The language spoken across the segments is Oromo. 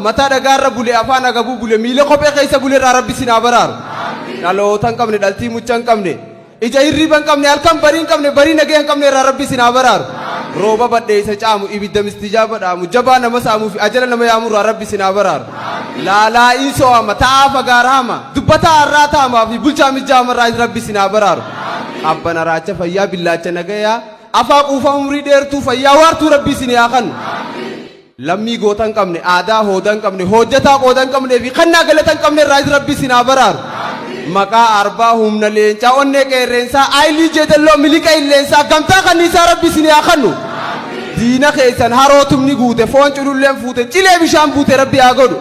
Mata dagarra bule afaan agabu bule miila kophee keessa bule irraa rabbi sinaa baraaru. Dhalootan qabne dhaltii muchan qabne ija hirriban qabne halkan bariin qabne barii nageen qabne irraa rabbi sinaa baraaru. Rooba badheessa caamu ibidda mistijaa badhaamu jabaa nama saamuu fi ajala nama yaamu irraa rabbi sinaa baraaru. Laalaa isoo ama ta'aa fagaaraama dubbataa har'aa ta'amaa fi bulchaa mijjaama irraa rabbi sinaa baraaru. Abbana raacha fayyaa billaacha nagayaa afaa quufa umrii dheertuu fayyaa waartuu rabbi sinaa kannu. Lammii gootan qabne aadaa hoodan qabne hojjetaa qoodan qabne fi kannaa galatan qabne irraa rabbi sinaa baraaru. Maqaa arbaa humna leencaa onnee qeerreensaa aayilii jeedalloo milika illeensaa gamtaa kanniisaa rabbi sinaa kannu. Diina keessan harootumni guute foon cululleen fuute cilee bishaan buute rabbi haa godhu.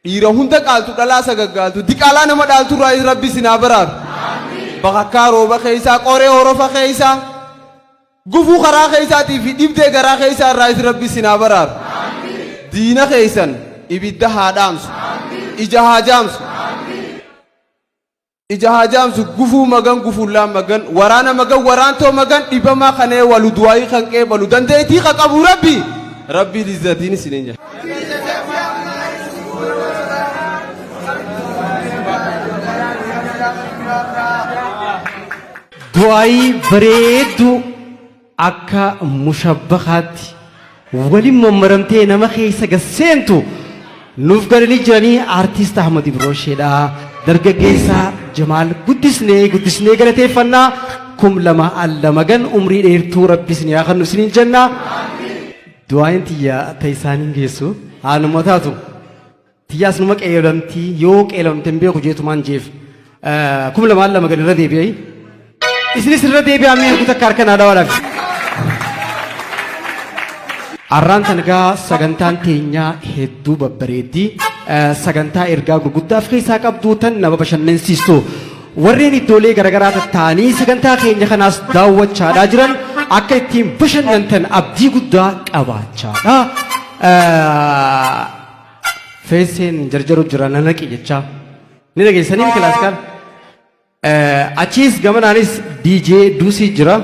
Dhiira hunda qaaltu dhalaa sagaggaaltu diqaalaa nama dhaaltu irraa rabbi sinaa baraaru. Bakakkaa rooba keessaa qoree horofa keessaa gufuu karaa keessaatii fi dhibdee garaa keessaa irraa rabbi sinaa baraaru. Diina keessan ibidda haa dhaamsu ija haa jaamsu. Ija haa jaamsu gufuu magan gufuullaan magan waraana magan waraantoo magan dhibamaa kanee walu du'aayii kan qeebalu dandeettii ka qabu rabbi rabbi lizzatiin isiniin jira. Du'aayii bareedu akka mushabbakaatti waliin mammaramtee nama keessa gasseentu nuuf galanii jiranii aartist Ahmad Ibroosheedha. Dargaggeessa Jamaal guddisnee galateeffannaa kum lama allamagan umrii dheertuu rabbi sinii haa kennu isiniin jenna. Du'aayin tiyya ta'isaaniin geessu haanuma taatu tiyyaas numa qeelamtii yoo qeelamte hin beeku jeetumaan jeef kum lama allamagan irra deebi'ee isinis irra deebi'aa mee kutaa akka harka naa dhawaadhaaf. Arraan tanagaa sagantaan teenyaa hedduu babbareeddii sagantaa ergaa gurguddaaf keessaa qabdu tan nama bashannansiistu warreen iddoolee garaagaraa tattaanii sagantaa keenya kanaas daawwachaadhaa jiran akka ittiin bashannantan abdii guddaa qabaachaadha. Feeseen jarjaru jira nanaqi jechaa ni dhageessanii kilaasikaan achiis gamanaanis DJ Duusii jira.